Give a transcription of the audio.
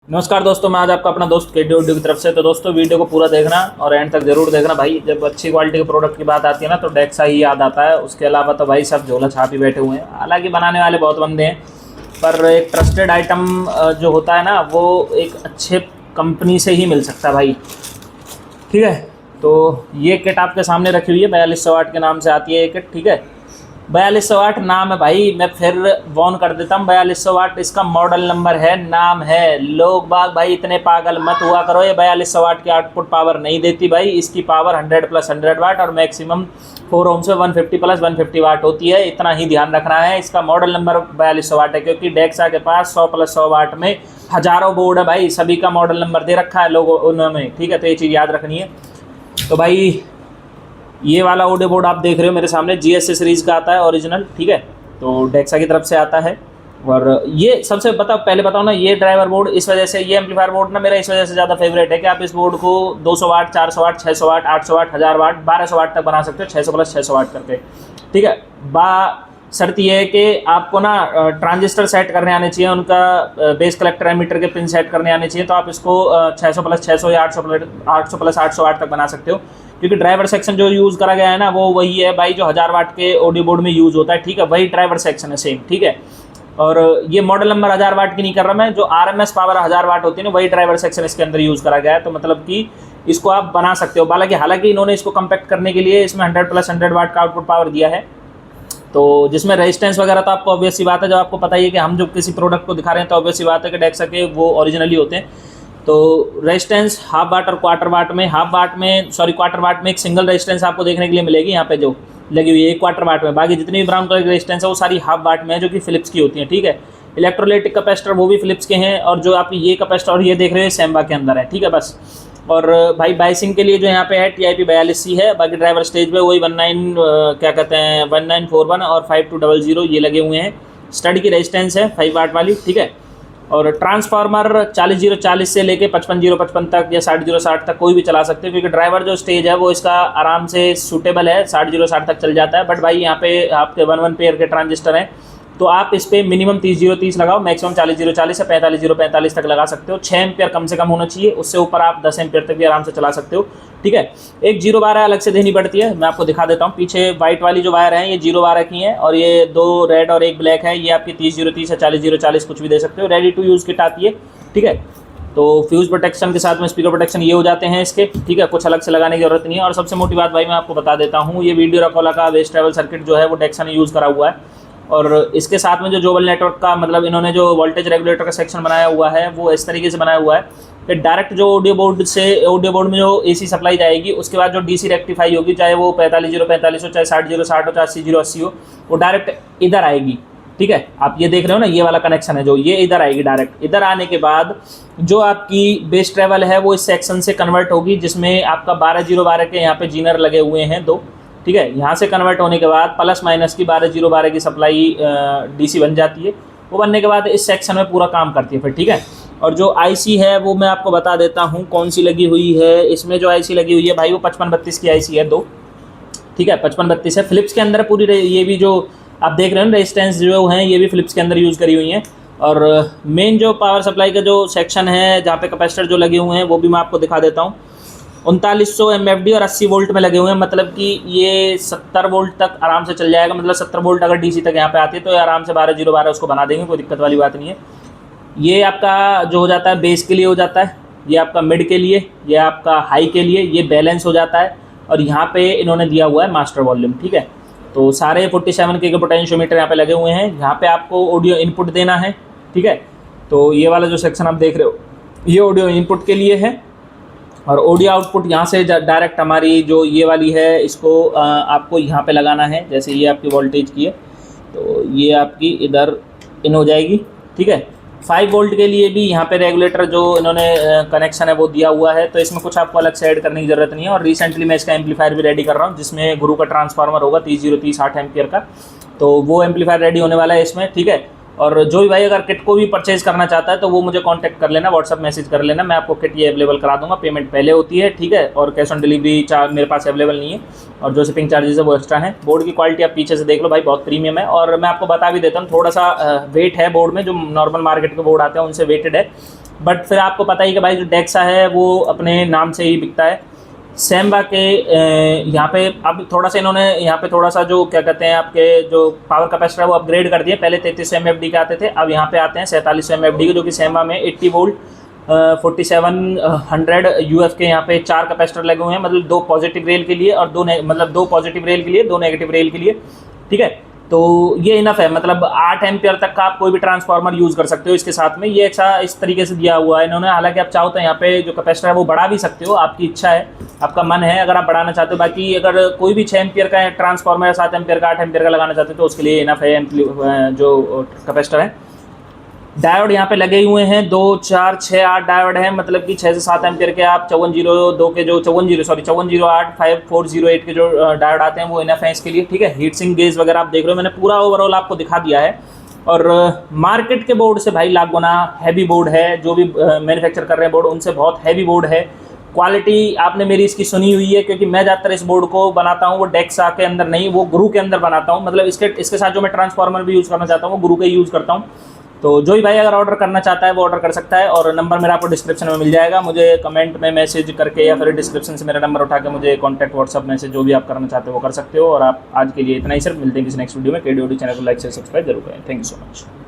नमस्कार दोस्तों, मैं आज आपका अपना दोस्त केडी ऑडियो की तरफ से। तो दोस्तों वीडियो को पूरा देखना और एंड तक जरूर देखना भाई। जब अच्छी क्वालिटी के प्रोडक्ट की बात आती है ना तो डेक्सा ही याद आता है। उसके अलावा तो भाई सब झोला छाप ही बैठे हुए हैं। हालांकि बनाने वाले बहुत बंदे हैं, पर एक ट्रस्टेड आइटम जो होता है ना वो एक अच्छे कंपनी से ही मिल सकता है भाई। ठीक है, तो ये किट आपके सामने रखी हुई है, 4208 के नाम से आती है ये किट। ठीक है, 4208 नाम है भाई। मैं फिर वॉर्न कर देता हूँ, 4208 इसका मॉडल नंबर है, नाम है। लोग बाग भाई इतने पागल मत हुआ करो। ये 4208 की आउटपुट पावर नहीं देती भाई। इसकी पावर 100+100 वाट और मैक्सिमम 4 ओम से 150+150 वाट होती है। इतना ही ध्यान रखना है। इसका मॉडल नंबर 4208 है क्योंकि डेक्सा के पास 100+100 वाट में हजारों बोर्ड है भाई। सभी का मॉडल नंबर दे रखा है लोगों उन्होंने। ठीक है, तो ये चीज़ याद रखनी है। तो भाई ये वाला ऑडियो बोर्ड आप देख रहे हो मेरे सामने, GSC सीरीज़ का आता है ओरिजिनल। ठीक है, तो डेक्सा की तरफ से आता है। और ये सबसे पहले बताओ ना, ये ड्राइवर बोर्ड इस वजह से, ये एम्पलीफायर बोर्ड ना मेरा इस वजह से ज़्यादा फेवरेट है कि आप इस बोर्ड को 200 वाट, 400 वाट, 600 वाट, 800 वाट, 1000 वाट, 1200 वाट तक बना सकते हो, 600+600 वाट करके। ठीक है, शर्त ये है कि आपको ना ट्रांजिस्टर सेट करने आने चाहिए, उनका बेस कलेक्टर एमीटर के पिन सेट करने आने चाहिए। तो आप इसको 600+600 या 800+800 वाट तक बना सकते हो क्योंकि ड्राइवर सेक्शन जो यूज़ करा गया है ना वो वही है भाई जो 1000 वाट के ऑडियो बोर्ड में यूज़ होता है। ठीक है, वही ड्राइवर सेक्शन है सेम। ठीक है, और ये मॉडल नंबर 1000 वाट की नहीं कर रहा मैं, जो RMS पावर 1000 वाट होती है ना वही ड्राइवर सेक्शन इसके अंदर यूज़ करा गया है। तो मतलब कि इसको आप बना सकते हो। हालांकि इन्होंने इसको कम्पैक्ट करने के लिए इसमें 100+100 वाट का आउटपुट पावर दिया है। तो जिसमें रेजिस्टेंस वगैरह तो आपको ऑब्वियस सी बात है, जब आपको पता ही है कि हम जो किसी प्रोडक्ट को दिखा रहे हैं तो ऑब्वियस सी बात है कि डेक्सा के वो ओरिजिनली होते हैं। तो रेजिस्टेंस हाफ वाट और क्वार्टर वाट में, क्वार्टर वाट में एक सिंगल रेजिस्टेंस आपको देखने के लिए मिलेगी यहाँ पे जो लगी हुई है क्वार्टर वाट में। बाकी जितनी भी ब्राउन कलर की रेजिस्टेंस है वो सारी हाफ वाट में है जो कि फिलिप्स की होती है। ठीक है, इलेक्ट्रोलाइटिक कैपेसिटर वो भी फिलिप्स के हैं, और जो आप ये कैपेसिटर और ये देख रहे हो सेम्बा के अंदर है। ठीक है बस। और भाई बाइसिंग के लिए जो यहाँ पे है TIP 42C है। बाकी ड्राइवर स्टेज पे वही 1941 और 5200 ये लगे हुए हैं। स्टड की रेजिस्टेंस है 5 वाट वाली। ठीक है, और ट्रांसफार्मर 40040 से लेके 55055 तक या 60060 तक कोई भी चला सकते हो क्योंकि ड्राइवर जो स्टेज है वो इसका आराम से सूटेबल है, 60060 तक चल जाता है। बट भाई यहाँ पे आपके 1 पेयर के ट्रांजिस्टर हैं तो आप इस पर मिनिमम 30030 लगाओ, मैक्सिमम 40040 से 45045 तक लगा सकते हो। 6 एम्पियर कम से कम होना चाहिए, उससे ऊपर आप 10 एम्पियर तक भी आराम से चला सकते हो। ठीक है, एक 012 अलग से देनी पड़ती है, मैं आपको दिखा देता हूँ। पीछे वाइट वाली जो वायर है ये 012 की है और ये 2 रेड और 1 ब्लैक है। ये आपकी 30030 या 40040 कुछ भी दे सकते हो। रेडी टू यूज़ किट आती है। ठीक है, तो फ्यूज़ प्रोटेक्शन के साथ में स्पीकर प्रोटेक्शन ये हो जाते हैं इसके। ठीक है, कुछ अलग से लगाने की जरूरत नहीं है। और सबसे मोटी बात भाई मैं आपको बता देता हूँ, ये वीडियो रखोला का वेस्ट ट्रैवल सर्किट जो है वो डेक्सा ने यूज़ करा हुआ है। और इसके साथ में जो जोबल नेटवर्क का मतलब इन्होंने जो वोल्टेज रेगुलेटर का सेक्शन बनाया हुआ है वो इस तरीके से बनाया हुआ है कि डायरेक्ट जो ऑडियो बोर्ड में जो AC सप्लाई जाएगी उसके बाद जो DC रेक्टिफाई होगी, चाहे वो 45 हो, चाहे 60 हो, चाहे 80 हो, वो डायरेक्ट इधर आएगी। ठीक है, आप ये देख रहे हो ना, ये वाला कनेक्शन है जो ये इधर आएगी डायरेक्ट। इधर आने के बाद जो आपकी बेस ट्रैवल है वो इस सेक्शन से कन्वर्ट होगी जिसमें आपका 12012 के यहाँ पे जीनर लगे हुए हैं 2। ठीक है, यहाँ से कन्वर्ट होने के बाद प्लस माइनस की 12012 की सप्लाई DC बन जाती है। वो बनने के बाद इस सेक्शन में पूरा काम करती है फिर। ठीक है, और जो IC है वो मैं आपको बता देता हूँ कौन सी लगी हुई है। इसमें जो IC लगी हुई है भाई वो 5532 की IC है 2। ठीक है, 5532 है, फिलिप्स के अंदर पूरी। ये भी जो आप देख रहे हो ना रेजिस्टेंस जो हैं ये भी फिलिप्स के अंदर यूज़ करी हुई हैं। और मेन जो पावर सप्लाई का जो सेक्शन है जहाँ पे कैपेसिटर जो लगे हुए हैं वो भी मैं आपको दिखा देता हूँ। 3900 MFD और 80 वोल्ट में लगे हुए हैं, मतलब कि ये 70 वोल्ट तक आराम से चल जाएगा। मतलब 70 वोल्ट अगर DC तक यहाँ पे आती है तो आराम से 12012 उसको बना देंगे, कोई दिक्कत वाली बात नहीं है। ये आपका जो हो जाता है बेस के लिए हो जाता है, ये आपका मिड के लिए, ये आपका हाई के लिए, ये बैलेंस हो जाता है। और यहाँ पे इन्होंने दिया हुआ है मास्टर वॉल्यूम। ठीक है, तो सारे 47K के पोटेंशियोमीटर यहाँ पे लगे हुए हैं। यहाँ पे आपको ऑडियो इनपुट देना है। ठीक है, तो ये वाला जो सेक्शन आप देख रहे हो ये ऑडियो इनपुट के लिए है। और ऑडियो आउटपुट यहाँ से डायरेक्ट हमारी जो ये वाली है इसको आपको यहाँ पे लगाना है। जैसे ये आपकी वोल्टेज की है तो ये आपकी इधर इन हो जाएगी। ठीक है, 5 वोल्ट के लिए भी यहाँ पे रेगुलेटर जो इन्होंने कनेक्शन है वो दिया हुआ है, तो इसमें कुछ आपको अलग से ऐड करने की ज़रूरत नहीं है। और रिसेंटली मैं इसका एम्पलीफायर भी रेडी कर रहा हूँ जिसमें गुरु का ट्रांसफार्मर होगा 3030 8 एम्पियर का, तो वो एम्पलीफायर रेडी होने वाला है इसमें। ठीक है, और जो भी भाई अगर किट को भी परचेज़ करना चाहता है तो वो मुझे कांटेक्ट कर लेना, व्हाट्सअप मैसेज कर लेना, मैं आपको किट ये अवेलेबल करा दूंगा। पेमेंट पहले होती है। ठीक है, और कैश ऑन डिलीवरी चार्ज मेरे पास अवेलेबल नहीं है, और जो शिपिंग चार्जेस है वो एक्स्ट्रा है। बोर्ड की क्वालिटी आप पीछे से देख लो भाई, बहुत प्रीमियम है। और मैं आपको बता भी देता हूँ, थोड़ा सा वेट है बोर्ड में, जो नॉर्मल मार्केट के बोर्ड आते हैं उनसे वेटेड है। बट फिर आपको पता ही कि भाई जो डेक्सा है वो अपने नाम से ही बिकता है। सेम्बा के यहाँ पे अब थोड़ा सा इन्होंने यहाँ पे थोड़ा सा जो क्या कहते हैं आपके जो पावर कैपेसिटर है वो अपग्रेड कर दिए। पहले 3300 mFD के आते थे, अब यहाँ पे आते हैं 4700 mFD के, जो कि सेम्बा में 80 वोल्ट 4700 UF के यहाँ पे 4 कैपेसिटर लगे हुए हैं, मतलब 2 पॉजिटिव रेल के लिए और 2 पॉजिटिव रेल के लिए, 2 नेगेटिव रेल के लिए, ठीक है। तो ये इनफ है, मतलब 8 एम्पियर तक का आप कोई भी ट्रांसफार्मर यूज़ कर सकते हो इसके साथ में। ये अच्छा इस तरीके से दिया हुआ है इन्होंने। हालांकि आप चाहो तो यहाँ पे जो कैपेसिटर है वो बढ़ा भी सकते हो, आपकी इच्छा है, आपका मन है अगर आप बढ़ाना चाहते हो। बाकी अगर कोई भी 6 एम्पियर का ट्रांसफार्मर या 7 एम्पियर का 8 एम्पियर का लगाना चाहते हो तो उसके लिए इनफ है जो कैपेसिटर है। डायोड यहाँ पे लगे हुए हैं 2, 4, 6, 8 डायोड हैं, मतलब कि 6 से 7 एम्पियर के आप 5402 के जो 5408 5408 के जो डायोड आते हैं वो इनफ है इसके लिए, ठीक है। हीट सिंक गेज वगैरह आप देख रहे हो, मैंने पूरा ओवरऑल आपको दिखा दिया है। और मार्केट के बोर्ड से भाई लाख गुना हैवी बोर्ड है, जो भी मैन्युफैक्चर कर रहे हैं बोर्ड उनसे बहुत हैवी बोर्ड है। क्वालिटी आपने मेरी इसकी सुनी हुई है, क्योंकि मैं ज़्यादातर इस बोर्ड को बनाता हूँ वो डेक्सा के अंदर नहीं, वो गुरु के अंदर बनाता हूँ। मतलब इसके साथ जो मैं ट्रांसफार्मर भी यूज़ करना चाहता हूँ वो गुरु का यूज़ करता हूँ। तो जो ही भाई अगर ऑर्डर करना चाहता है वो ऑर्डर कर सकता है, और नंबर मेरा आपको डिस्क्रिप्शन में मिल जाएगा। मुझे कमेंट में मैसेज करके या फिर डिस्क्रिप्शन से मेरा नंबर उठा के मुझे कॉन्टैक्ट व्हाट्सअप मैसेज जो भी आप करना चाहते हो वो कर सकते हो। और आप आज के लिए इतना ही, सिर्फ मिलते हैं किसी नेक्स्ट वीडियो में। KD ऑडियो चैनल को लाइक से सब्सक्राइब जरूर करें। Thank you so much.